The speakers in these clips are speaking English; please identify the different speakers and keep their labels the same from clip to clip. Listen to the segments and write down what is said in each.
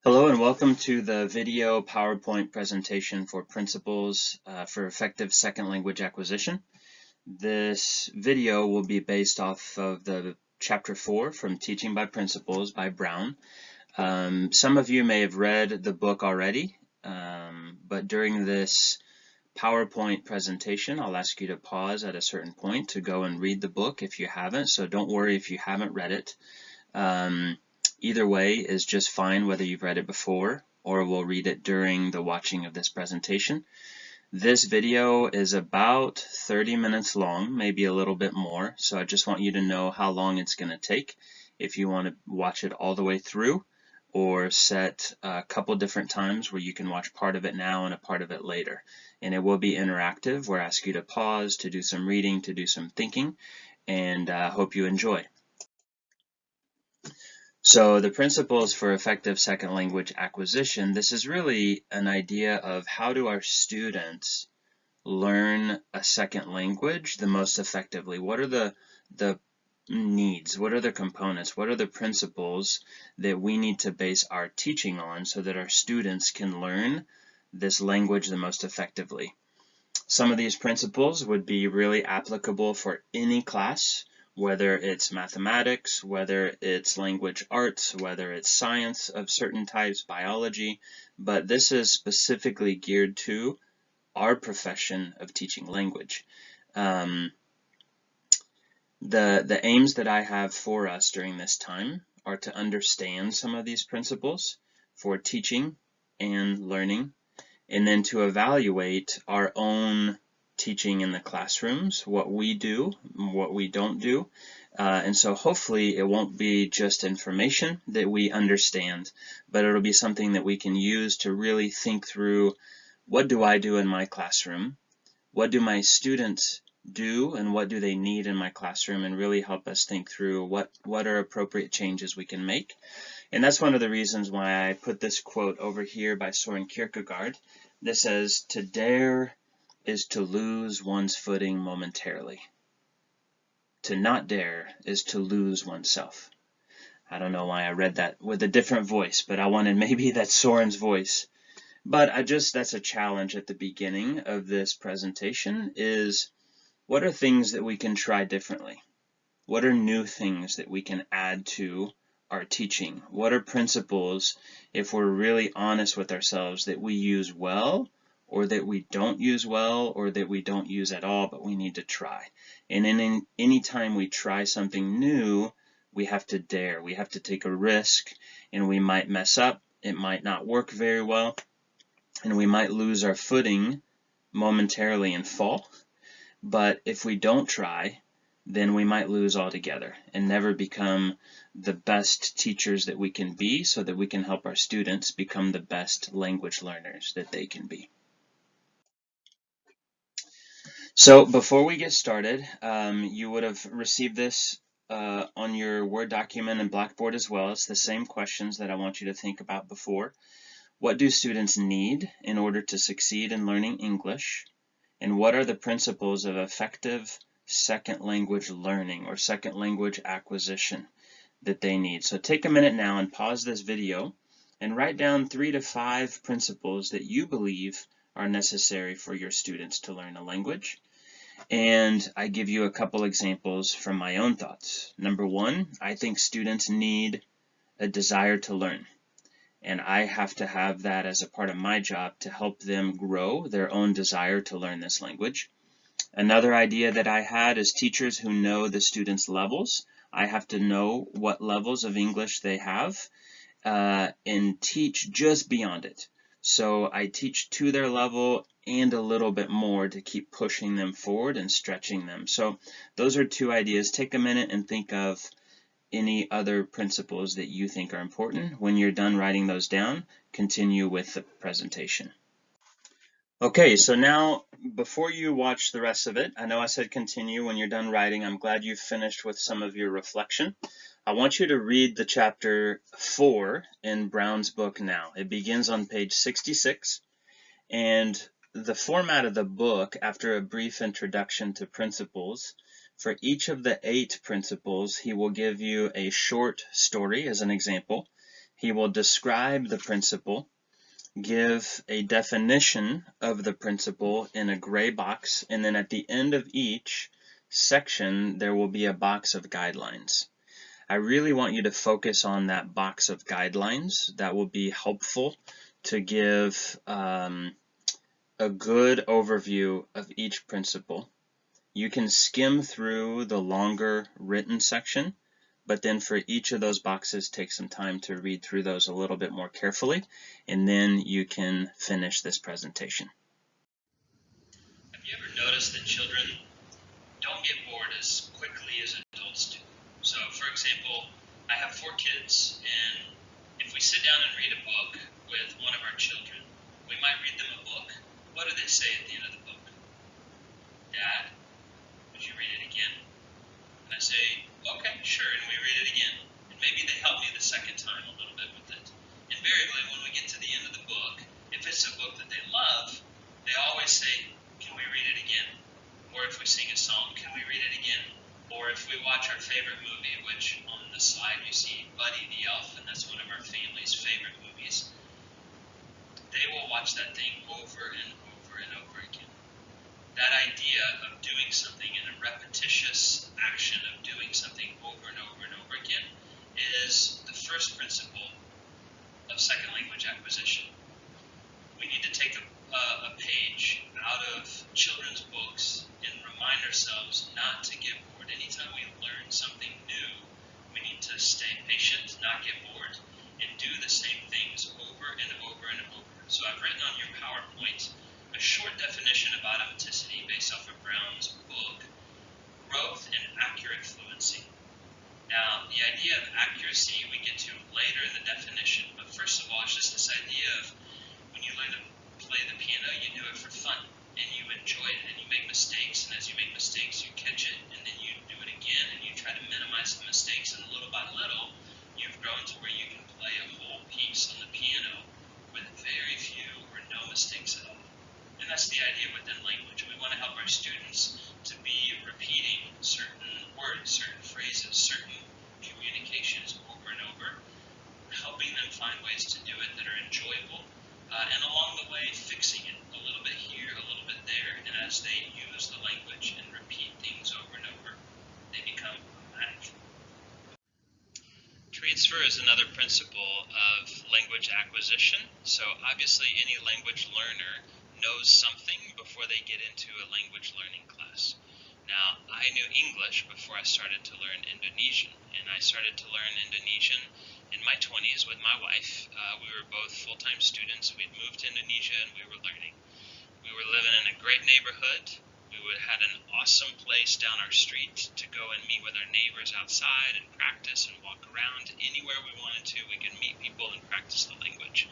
Speaker 1: Hello and welcome to the video PowerPoint presentation for Principles for Effective Second Language Acquisition. This video will be based off of the Chapter 4 from Teaching by Principles by Brown. Some of you may have read the book already, but during this PowerPoint presentation, I'll ask you to pause at a certain point to go and read the book if you haven't, so don't worry if you haven't read it. Either way is just fine, whether you've read it before or we'll read it during the watching of this presentation. This video is about 30 minutes long, maybe a little bit more, so I just want you to know how long it's going to take if you want to watch it all the way through, or set a couple different times where you can watch part of it now and a part of it later. And it will be interactive. We'll ask you to pause, to do some reading, to do some thinking, and hope you enjoy. So the principles for effective second language acquisition, this is really an idea of how do our students learn a second language the most effectively? What are the needs? What are the components? What are the principles that we need to base our teaching on so that our students can learn this language the most effectively? Some of these principles would be really applicable for any class, whether it's mathematics, whether it's language arts, whether it's science of certain types, biology, but this is specifically geared to our profession of teaching language. The aims that I have for us during this time are to understand some of these principles for teaching and learning, and then to evaluate our own teaching in the classrooms, what we do, what we don't do. And so hopefully it won't be just information that we understand, but it'll be something that we can use to really think through, what do I do in my classroom? What do my students do, and what do they need in my classroom, and really help us think through what are appropriate changes we can make. And that's one of the reasons why I put this quote over here by Soren Kierkegaard that says, "To dare is to lose one's footing momentarily. To not dare is to lose oneself." I don't know why I read that with a different voice, but I wanted maybe that's Soren's voice. But that's a challenge at the beginning of this presentation is, what are things that we can try differently? What are new things that we can add to our teaching? What are principles, if we're really honest with ourselves, that we use well, or that we don't use well, or that we don't use at all, but we need to try? And in any time we try something new, we have to dare. We have to take a risk, and we might mess up. It might not work very well, and we might lose our footing momentarily and fall. But if we don't try, then we might lose altogether and never become the best teachers that we can be, so that we can help our students become the best language learners that they can be. So before we get started, you would have received this on your Word document and Blackboard as well. It's the same questions that I want you to think about before. What do students need in order to succeed in learning English? And what are the principles of effective second language learning or second language acquisition that they need? So take a minute now and pause this video and write down 3 to 5 principles that you believe are necessary for your students to learn a language. And I give you a couple examples from my own thoughts. Number 1, I think students need a desire to learn. And I have to have that as a part of my job to help them grow their own desire to learn this language. Another idea that I had is teachers who know the students' levels. I have to know what levels of English they have and teach just beyond it. So I teach to their level and a little bit more to keep pushing them forward and stretching them. So those are 2 ideas. Take a minute and think of any other principles that you think are important. When you're done writing those down, continue with the presentation. Okay, so now before you watch the rest of it, I know I said continue when you're done writing. I'm glad you've finished with some of your reflection. I want you to read the chapter 4 in Brown's book now. It begins on page 66, and the format of the book, after a brief introduction to principles, for each of the 8 principles, he will give you a short story as an example. He will describe the principle, give a definition of the principle in a gray box, and then at the end of each section there will be a box of guidelines. I really want you to focus on that box of guidelines. That will be helpful to give a good overview of each principle. You can skim through the longer written section, but then for each of those boxes, take some time to read through those a little bit more carefully, and then you can finish this presentation. Have you ever noticed that children don't get bored as quickly as adults do? So, for example, I have 4 kids, and if we sit down and read a book with one of our children, we might read them a book. What do they say at the end of the book? Dad, would you read it again? And I say, okay, sure, and we read it again. And maybe they help me the second time a little bit with it. Invariably, when we get to the end of the book, if it's a book that they love, they always say, can we read it again? Or if we sing a song, can we read it again? Or if we watch our favorite movie, which on the slide you see Buddy the Elf, and that's one of our family's favorite movies, they will watch that thing over and over and over again. That idea of doing something in a repetitious action of doing something over and over and over again is the first principle of second language acquisition. We need to take a page out of children's books and remind ourselves not to get bored. Anytime we learn something new, we need to stay patient, not get bored, and do the same things over and over and over. So I've written on your PowerPoint a short definition of automaticity based off of Brown's book, Growth and Accurate Fluency. Now, the idea of accuracy we get to later in the definition, but first of all, it's just this idea of when you learn to play the piano, you do it for fun, and you enjoy it, and you make mistakes, and as you make mistakes, you catch it, and then you do it again, and you try to minimize the mistakes, and little by little, you've grown to where you can play a whole piece on the piano with very few or no mistakes at all. And that's the idea within language. We want to help our students to be repeating certain words, certain phrases, certain communications over and over, helping them find ways to do it that are enjoyable, and along the way fixing it a little bit here, a little bit there, and as they use the language and repeat things over and over, they become automatic. Transfer is another principle of language acquisition. So obviously any language learner knows something before they get into a language learning class. Now, I knew English before I started to learn Indonesian, and I started to learn Indonesian in my 20s with my wife. We were both full-time students. We'd moved to Indonesia and we were learning. We were living in a great neighborhood. We had an awesome place down our street to go and meet with our neighbors outside and practice and walk around anywhere we wanted to. We could meet people and practice the language.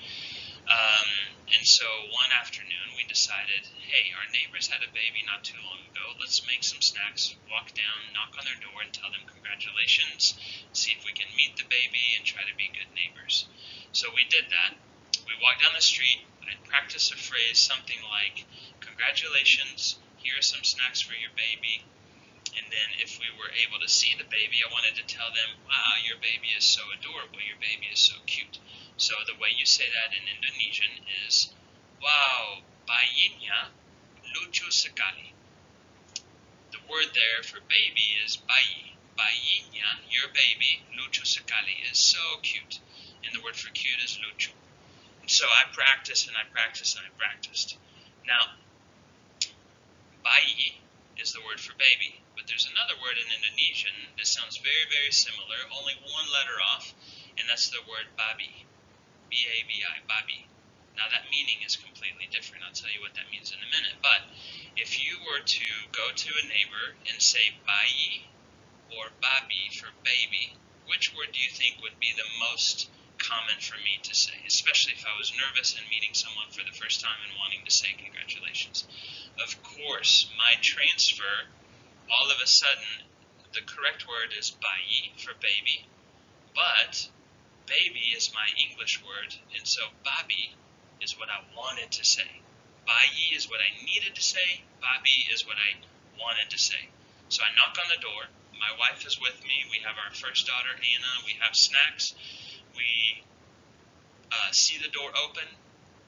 Speaker 1: And so one afternoon we decided, hey, our neighbors had a baby not too long ago. Let's make some snacks, walk down, knock on their door and tell them congratulations, see if we can meet the baby and try to be good neighbors. So we did that. We walked down the street. I'd practice a phrase something like, congratulations, here are some snacks for your baby. And then if we were able to see the baby, I wanted to tell them, wow, your baby is so adorable, your baby is so cute. So the way you say that in Indonesian is, wow, bayinya lucu sekali. The word there for baby is bayi. Bayinya, your baby, lucu sekali, is so cute. And the word for cute is lucu. And so I practiced and I practiced and I practiced. Now, bayi is the word for baby, but there's another word in Indonesian that sounds very, very similar, only one letter off, and that's the word babi. B-A-B-I, babi. Now that meaning is completely different. I'll tell you what that means in a minute. But if you were to go to a neighbor and say bayi or babi for baby, which word do you think would be the most common for me to say, especially if I was nervous and meeting someone for the first time and wanting to say congratulations? Of course, my transfer, all of a sudden, the correct word is bayi for baby, but baby is my English word, and so babi is what I wanted to say. Bayi is what I needed to say. Babi is what I wanted to say. So I knock on the door. My wife is with me. We have our first daughter, Anna. We have snacks. We see the door open.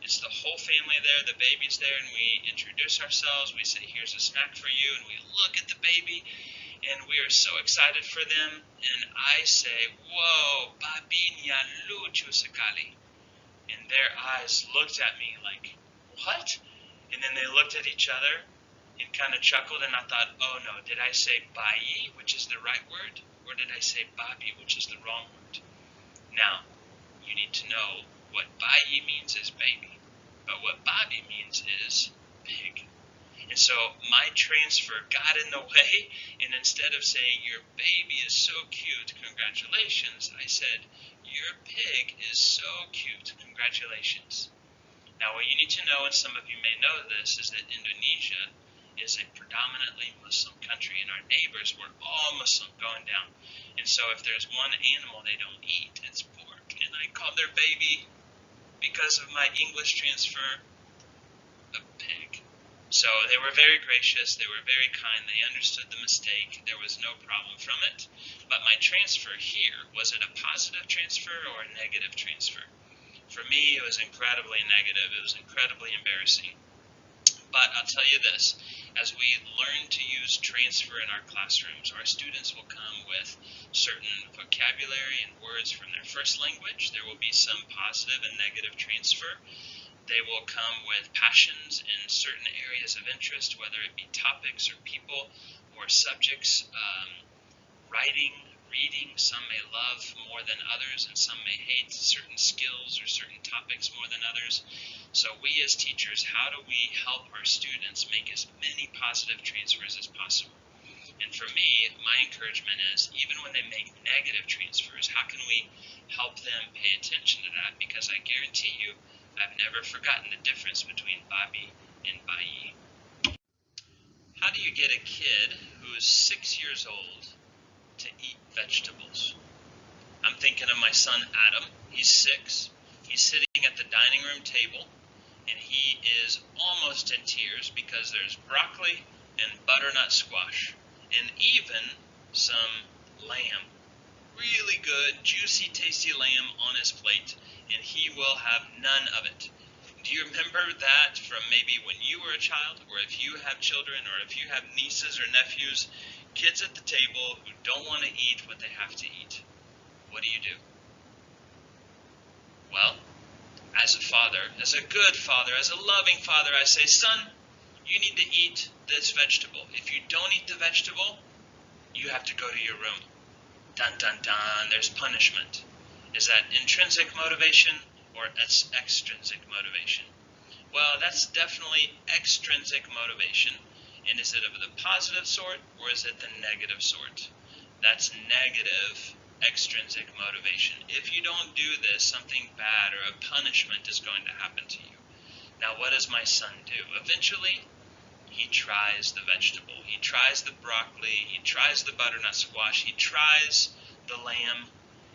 Speaker 1: It's the whole family there, the baby's there, and we introduce ourselves. We say, here's a snack for you, and we look at the baby, and we are so excited for them. And I say, whoa, babinya lucu sekali. And their eyes looked at me like, what? And then they looked at each other and kind of chuckled, and I thought, oh no, did I say bayi, which is the right word, or did I say babi, which is the wrong word? Now, you need to know what bayi means is baby, but what babi means is pig. And so my transfer got in the way, and instead of saying your baby is so cute, congratulations, I said your pig is so cute, congratulations. Now what you need to know, and some of you may know this, is that Indonesia is a predominantly Muslim country, and our neighbors were all Muslim going down. And so if there's one animal they don't eat, it's pork. And I called their baby, because of my English transfer, a pig. So they were very gracious, they were very kind, they understood the mistake, there was no problem from it. But my transfer here, was it a positive transfer or a negative transfer? For me, it was incredibly negative, it was incredibly embarrassing. But I'll tell you this, as we learn to use transfer in our classrooms, our students will come with certain vocabulary and words from their first language. There will be some positive and negative transfer. They will come with passions in certain areas of interest, whether it be topics or people or subjects, writing, reading. Some may love more than others, and some may hate certain skills or certain topics more than others. So we as teachers, how do we help our students make as many positive transfers as possible? And for me, my encouragement is, even when they make negative transfers, how can we help them pay attention to that? Because I guarantee you, I've never forgotten the difference between babi and bayi. How do you get a kid who is 6 years old to eat vegetables? I'm thinking of my son Adam. He's 6. He's sitting at the dining room table, and he is almost in tears because there's broccoli and butternut squash, and even some lamb. Really good, juicy, tasty lamb on his plate, and he will have none of it. Do you remember that from maybe when you were a child, or if you have children, or if you have nieces or nephews, kids at the table who don't want to eat what they have to eat? What do? Well, as a father, as a good father, as a loving father, I say, son, you need to eat this vegetable. If you don't eat the vegetable, you have to go to your room. Dun, dun, dun, there's punishment. Is that intrinsic motivation or extrinsic motivation? Well, that's definitely extrinsic motivation. And is it of the positive sort or is it the negative sort? That's negative extrinsic motivation. If you don't do this, something bad or a punishment is going to happen to you. Now, what does my son do? Eventually, he tries the vegetable, he tries the broccoli, he tries the butternut squash, he tries the lamb,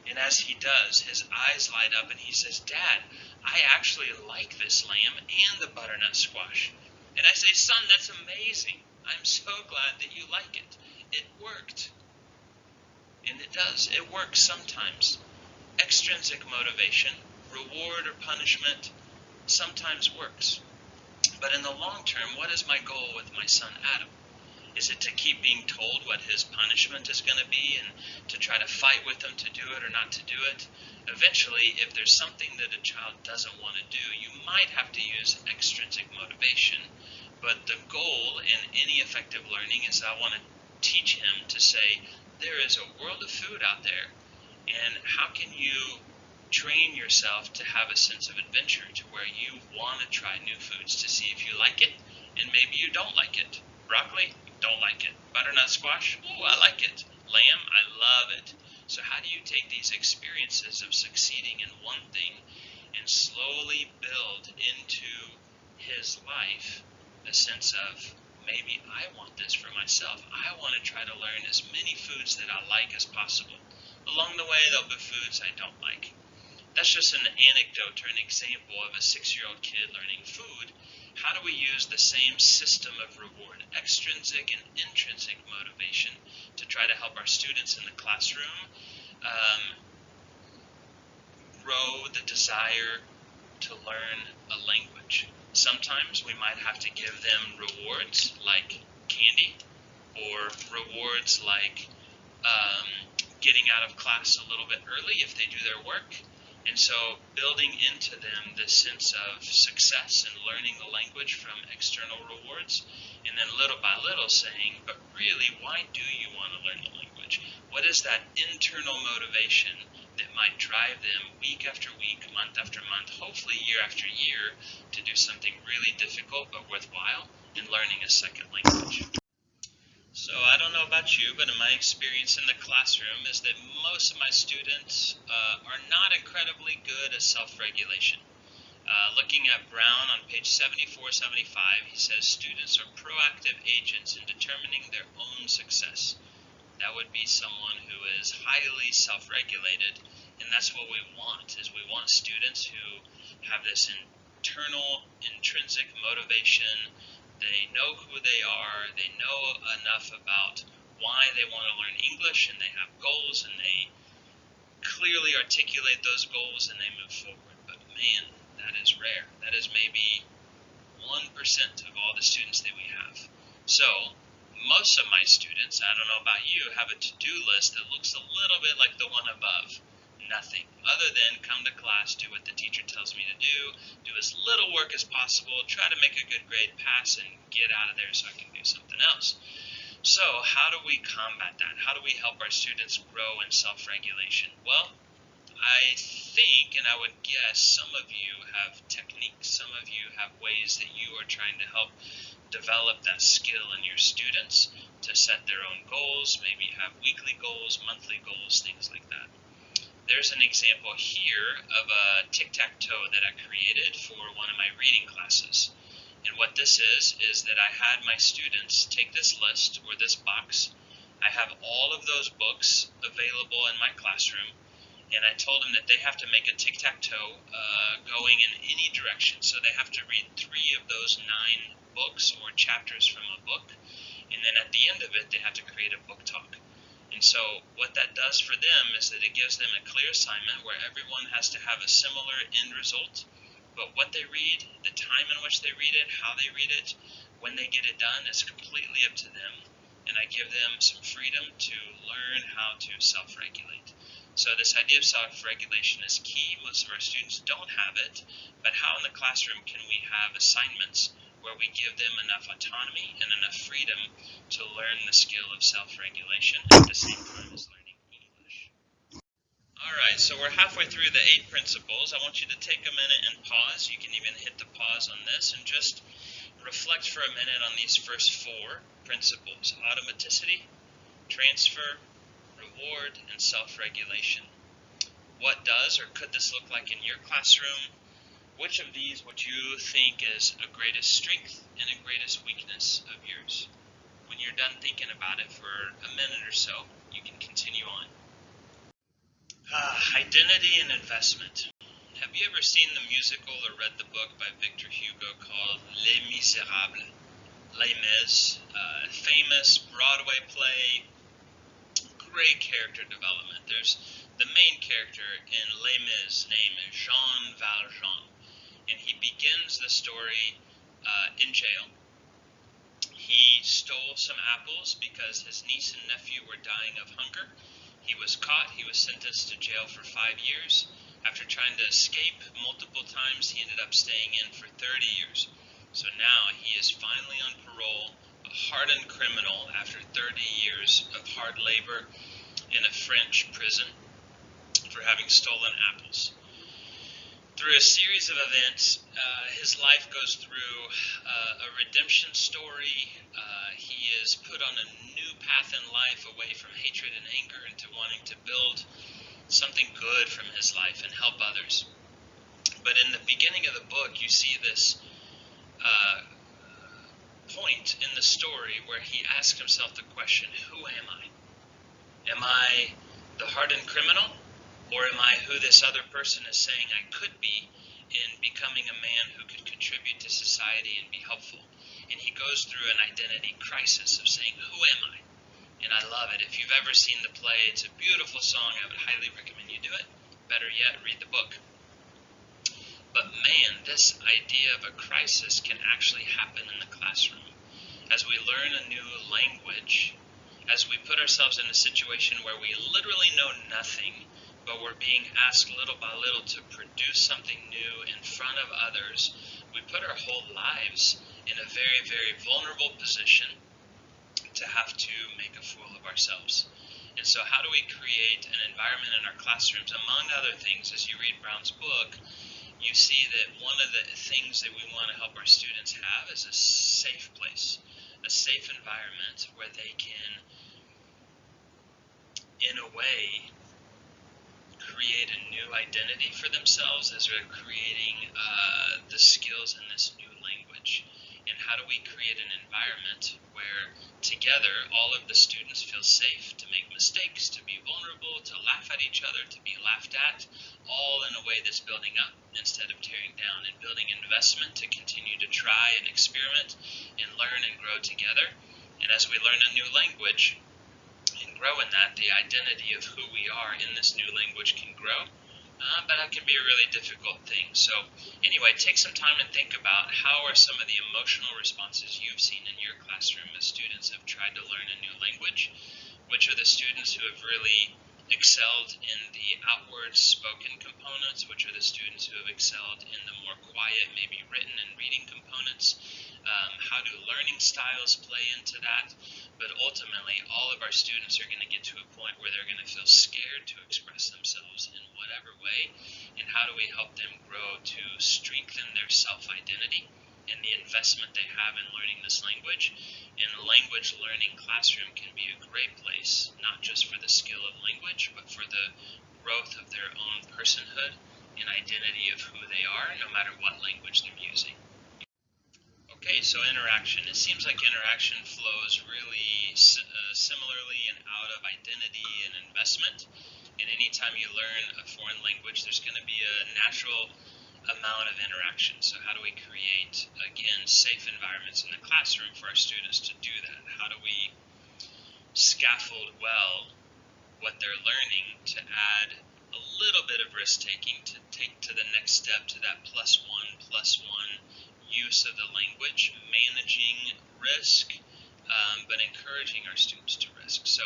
Speaker 1: and as he does, his eyes light up and he says, Dad, I actually like this lamb and the butternut squash. And I say, son, that's amazing. I'm so glad that you like it. It worked. And it does. It works sometimes. Extrinsic motivation, reward or punishment, sometimes works. But in the long term, what is my goal with my son Adam? Is it to keep being told what his punishment is going to be and to try to fight with him to do it or not to do it? Eventually, if there's something that a child doesn't want to do, you might have to use extrinsic motivation. But the goal in any effective learning is I want to teach him to say, there is a world of food out there, and how can you train yourself to have a sense of adventure to where you want to try new foods to see if you like it, and maybe you don't like it. Broccoli, don't like it. Butternut squash, oh, I like it. Lamb, I love it. So how do you take these experiences of succeeding in one thing and slowly build into his life a sense of, maybe I want this for myself. I want to try to learn as many foods that I like as possible. Along the way, there'll be foods I don't like. That's just an anecdote or an example of a 6-year-old kid learning food. How do we use the same system of reward, extrinsic and intrinsic motivation, to try to help our students in the classroom grow the desire to learn a language. Sometimes we might have to give them rewards like candy, or rewards like getting out of class a little bit early if they do their work. And so building into them this sense of success and learning the language from external rewards, and then little by little saying, but really, why do you want to learn the language? What is that internal motivation that might drive them week after week, month after month, hopefully year after year, to do something really difficult but worthwhile in learning a second language? So I don't know about you, but in my experience in the classroom is that most of my students are not incredibly good at self-regulation. Looking at Brown on page 74, 75, he says students are proactive agents in determining their own success. That would be someone who is highly self-regulated, and that's what we want, is we want students who have this internal, intrinsic motivation. They know who they are, they know enough about why they want to learn English, and they have goals, and they clearly articulate those goals, and they move forward. But man, that is rare. That is maybe 1% of all the students that we have. So most of my students, I don't know about you, have a to-do list that looks a little bit like the one above. Nothing other than come to class, do what the teacher tells me to do as little work as possible, try to make a good grade, pass, and get out of there so I can do something else. So how do we combat that? How do we help our students grow in self-regulation? Well, I think, and I would guess, some of you have techniques, some of you have ways that you are trying to help develop that skill in your students to set their own goals, maybe have weekly goals, monthly goals, things like that. There's an example here of a tic-tac-toe that I created for one of my reading classes. And what this is that I had my students take this list or this box. I have all of those books available in my classroom, and I told them that they have to make a tic-tac-toe going in any direction. So they have to read 3 of those 9 books or chapters from a book, and then at the end of it, they have to create a book talk. And so what that does for them is that it gives them a clear assignment where everyone has to have a similar end result, but what they read, the time in which they read it, how they read it, when they get it done, is completely up to them. And I give them some freedom to learn how to self-regulate. So this idea of self-regulation is key. Most of our students don't have it, but how in the classroom can we have assignments where we give them enough autonomy and enough freedom to learn the skill of self-regulation at the same time as learning English? All right, so we're halfway through the 8 principles. I want you to take a minute and pause. You can even hit the pause on this and just reflect for a minute on these first 4 principles: automaticity, transfer, reward, and self-regulation. What does or could this look like in your classroom? Which of these would you think is a greatest strength and a greatest weakness of yours? When you're done thinking about it for a minute or so, you can continue on. Identity and investment. Have you ever seen the musical or read the book by Victor Hugo called Les Miserables? Les Mis, famous Broadway play, great character development. There's the main character in Les Mis' name is Jean Valjean, and he begins the story in jail. He stole some apples because his niece and nephew were dying of hunger. He was caught. He was sentenced to jail for 5 years. After trying to escape multiple times, he ended up staying in for 30 years. So now he is finally on parole, a hardened criminal after 30 years of hard labor in a French prison for having stolen apples. Through a series of events, his life goes through a redemption story. He is put on a new path in life, away from hatred and anger into wanting to build something good from his life and help others. But in the beginning of the book, you see this point in the story where he asks himself the question, who am I? Am I the hardened criminal? Or am I who this other person is saying I could be in becoming a man who could contribute to society and be helpful? And he goes through an identity crisis of saying, who am I? And I love it. If you've ever seen the play, it's a beautiful song. I would highly recommend you do it. Better yet, read the book. But man, this idea of a crisis can actually happen in the classroom. As we learn a new language, as we put ourselves in a situation where we literally know nothing, but we're being asked little by little to produce something new in front of others, we put our whole lives in a very, very vulnerable position to have to make a fool of ourselves. And so how do we create an environment in our classrooms? Among other things, as you read Brown's book, you see that one of the things that we want to help our students have is a safe place, a safe environment where they can, in a way, create a new identity for themselves as they're creating the skills in this new language. And how do we create an environment where together all of the students feel safe to make mistakes, to be vulnerable, to laugh at each other, to be laughed at, all in a way that's building up instead of tearing down, and building investment to continue to try and experiment and learn and grow together. And as we learn a new language and grow in that, the identity of who we are in this new language can grow. But that can be a really difficult thing. So anyway, take some time and think about how are some of the emotional responses you've seen in your classroom as students have tried to learn a new language. Which are the students who have really excelled in the outward spoken components? Which are the students who have excelled in the more quiet, maybe written and reading components? How do learning styles play into that? But ultimately, all of our students are going to get to a point where they're going to feel scared to express themselves in whatever way. And how do we help them grow to strengthen their self-identity and the investment they have in learning this language? And the language learning classroom can be a great place, not just for the skill of language, but for the growth of their own personhood and identity of who they are, no matter what language they're using. Okay, so interaction. It seems like interaction flows really similarly and out of identity and investment. And anytime you learn a foreign language, there's going to be a natural amount of interaction. So how do we create, again, safe environments in the classroom for our students to do that? How do we scaffold well what they're learning to add a little bit of risk-taking to take to the next step, to that +1 use of the language, managing risk, but encouraging our students to risk. So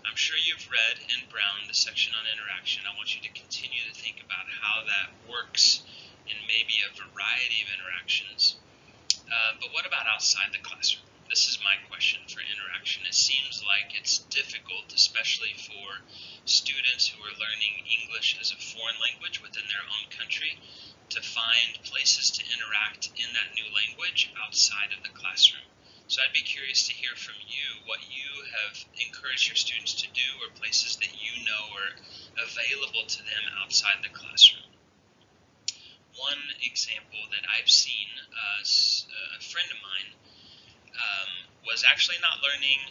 Speaker 1: I'm sure you've read in Brown the section on interaction. I want you to continue to think about how that works in maybe a variety of interactions. But what about outside the classroom? This is my question for interaction. It seems like it's difficult, especially for students who are learning English as a foreign language within their own country, to find places to interact in that new language outside of the classroom. So I'd be curious to hear from you what you have encouraged your students to do, or places that you know are available to them outside the classroom. One example that I've seen, a friend of mine was actually not learning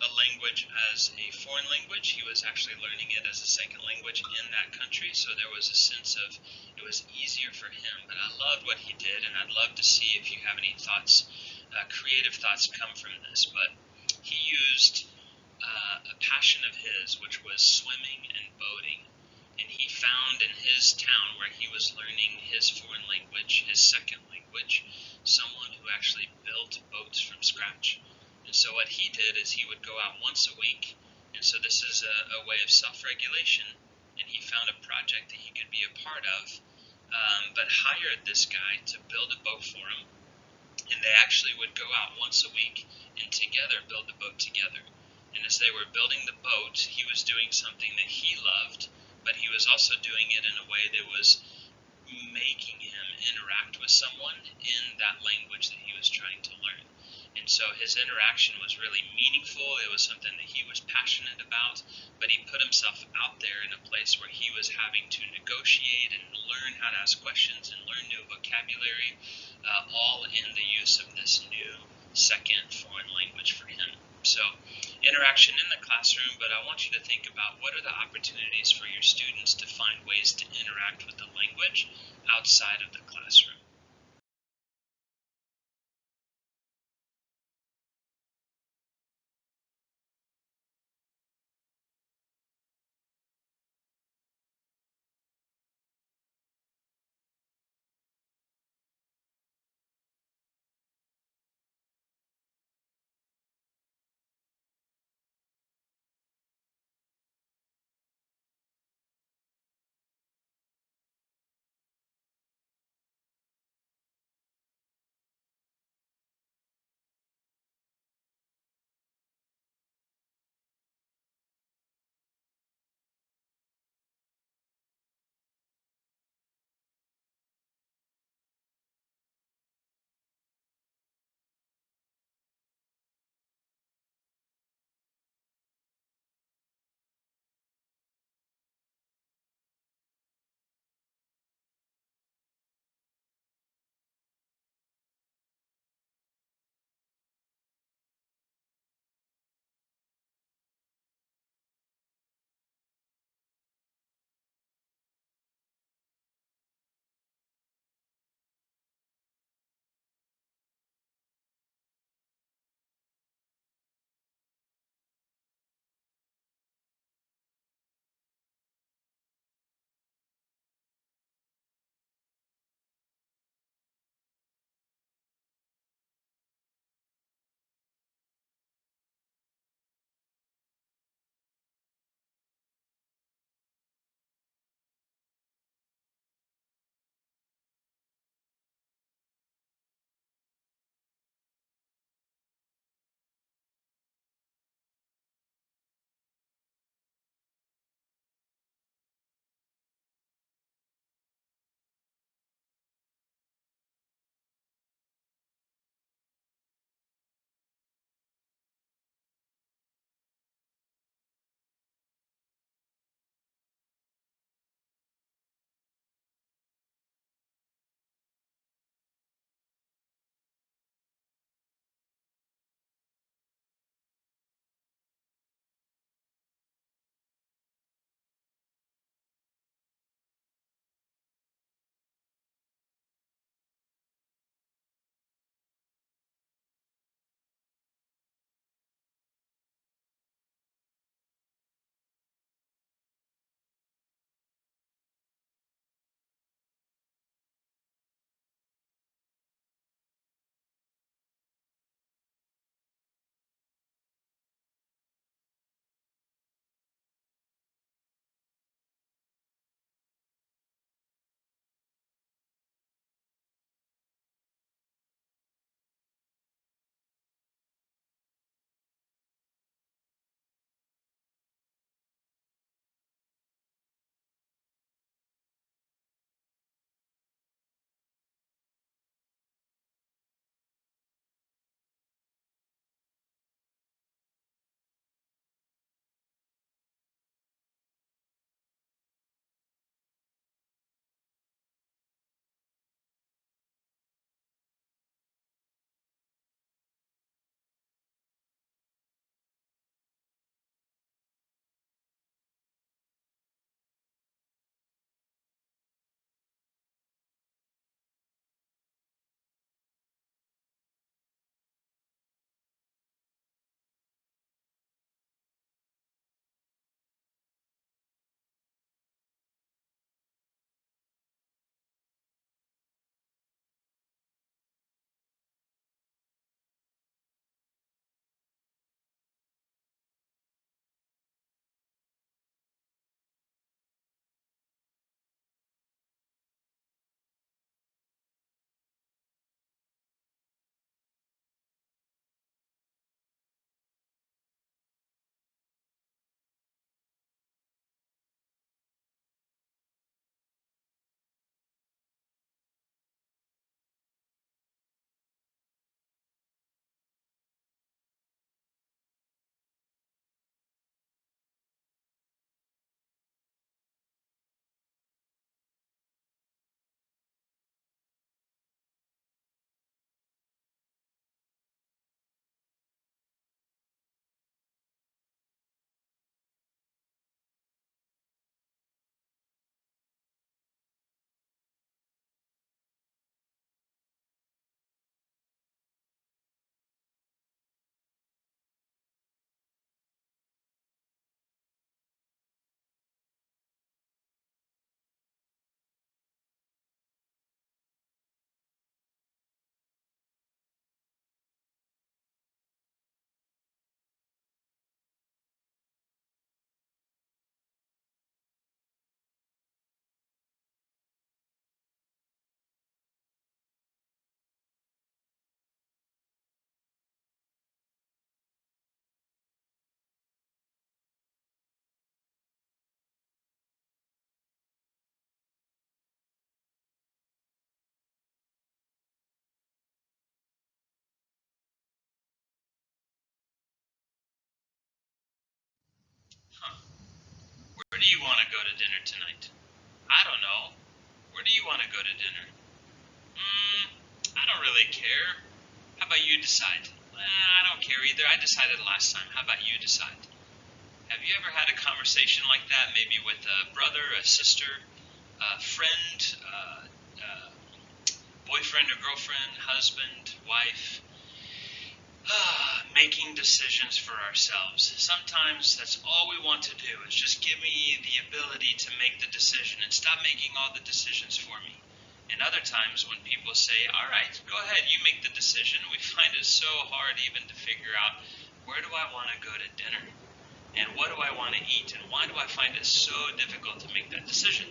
Speaker 1: a language as a foreign language. He was actually learning it as a second language in that country, so there was a sense of it was easier for him. But I loved what he did, and I'd love to see if you have any thoughts, creative thoughts come from this. But he used a passion of his, which was swimming and boating, and he found in his town where he was learning his foreign language, his second language, someone who actually built boats from scratch. And so what he did is he would go out once a week, and so this is a way of self-regulation, and he found a project that he could be a part of, but hired this guy to build a boat for him, and they actually would go out once a week and together build the boat together. And as they were building the boat, he was doing something that he loved, but he was also doing it in a way that was making him interact with someone in that language that he was trying to learn. And so his interaction was really meaningful. It was something that he was passionate about, but he put himself out there in a place where he was having to negotiate and learn how to ask questions and learn new vocabulary, all in the use of this new second foreign language for him. So interaction in the classroom, but I want you to think about what are the opportunities for your students to find ways to interact with the language outside of the classroom. do you want to go to dinner tonight? I don't know. Where do you want to go to dinner? I don't really care. How about you decide? I don't care either. I decided last time. How about you decide? Have you ever had a conversation like that, maybe with a brother, a sister, a friend, boyfriend or girlfriend, husband, wife? Making decisions for ourselves. Sometimes that's all we want to do is just give me the ability to make the decision and stop making all the decisions for me. And other times when people say, all right, go ahead, you make the decision, we find it so hard even to figure out, where do I want to go to dinner? And what do I want to eat? And why do I find it so difficult to make that decision?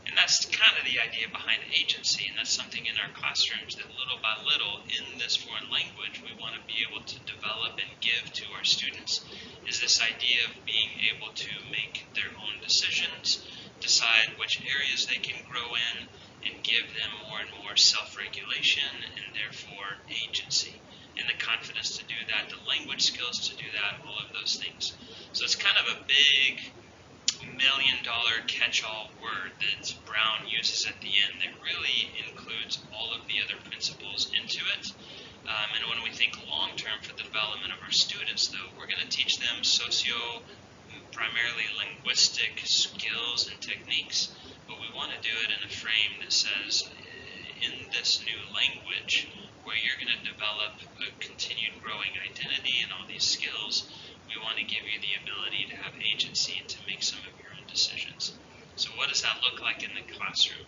Speaker 1: And that's kind of the idea behind agency, and that's something in our classrooms that little by little in this foreign language we want to be able to develop and give to our students, is this idea of being able to make their own decisions, decide which areas they can grow in, and give them more and more self-regulation and therefore agency. And the confidence to do that, the language skills to do that, all of those things. So it's kind of a big million-dollar catch-all word that Brown uses at the end that really includes all of the other principles into it. And when we think long-term for the development of our students, though, we're going to teach them primarily linguistic skills and techniques, but we want to do it in a frame that says, in this new language, where you're going to develop a continued growing identity and all these skills, we want to give you the ability to have agency and to make some of your own decisions. So what does that look like in the classroom?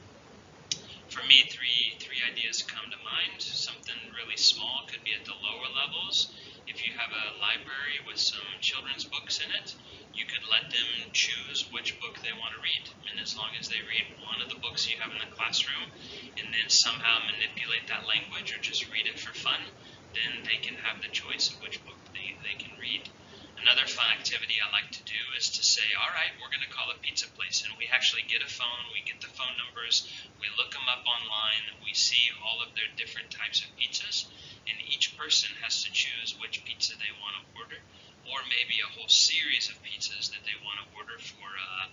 Speaker 1: For me, three ideas come to mind. Something really small could be at the lower levels. If you have a library with some children's books in it, you could let them choose which book they want to read. And as long as they read one of the books you have in the classroom and then somehow manipulate that language or just read it for fun, then they can have the choice of which book they can read. Another fun activity I like to do is to say, all right, we're going to call a pizza place. And we actually get a phone, we get the phone numbers, we look them up online, we see all of their different types of pizzas, and each person has to choose which pizza they want to order, or maybe a whole series of pizzas that they want to order for a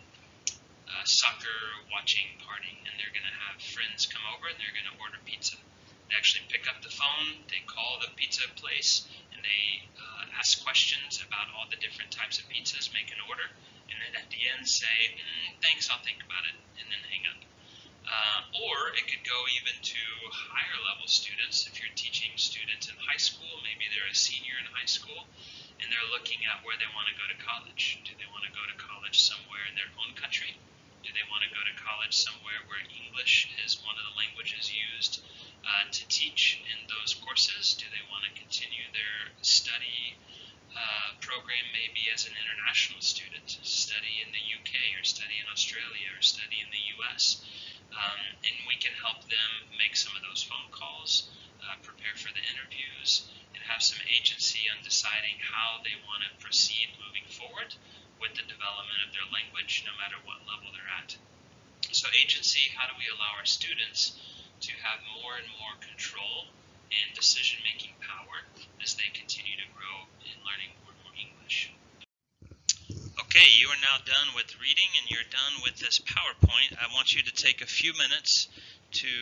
Speaker 1: soccer watching party. And they're going to have friends come over and they're going to order pizza. They actually pick up the phone, they call the pizza place, and they ask questions about all the different types of pizzas, make an order, and then at the end say, thanks, I'll think about it, and then hang up. Or it could go even to higher level students. If you're teaching students in high school, maybe they're a senior in high school, and they're looking at where they want to go to college. Do they want to go to college somewhere in their own country? Do they want to go to college somewhere where English is one of the languages used to teach in those courses? Do they want to continue their study program maybe as an international student, study in the UK or study in Australia or study in the US? And we can help them make some of those phone calls, prepare for the interviews, and have some agency on deciding how they want to proceed moving forward with the development of their language, no matter what level they're at. So agency, how do we allow our students to have more and more control and decision-making power as they continue to grow in learning more and more English? Okay, you are now done with reading and you're done with this PowerPoint. I want you to take a few minutes to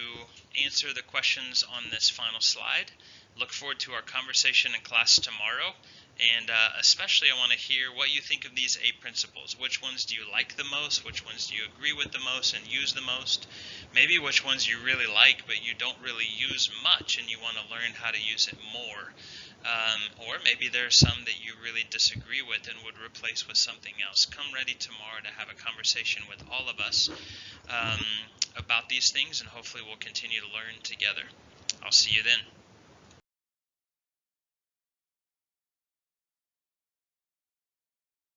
Speaker 1: answer the questions on this final slide. Look forward to our conversation in class tomorrow. And especially I want to hear what you think of these 8 principles. Which ones do you like the most? Which ones do you agree with the most and use the most? Maybe which ones you really like but you don't really use much and you want to learn how to use it more. Or maybe there are some that you really disagree with and would replace with something else. Come ready tomorrow to have a conversation with all of us about these things, and hopefully we'll continue to learn together. I'll see you then.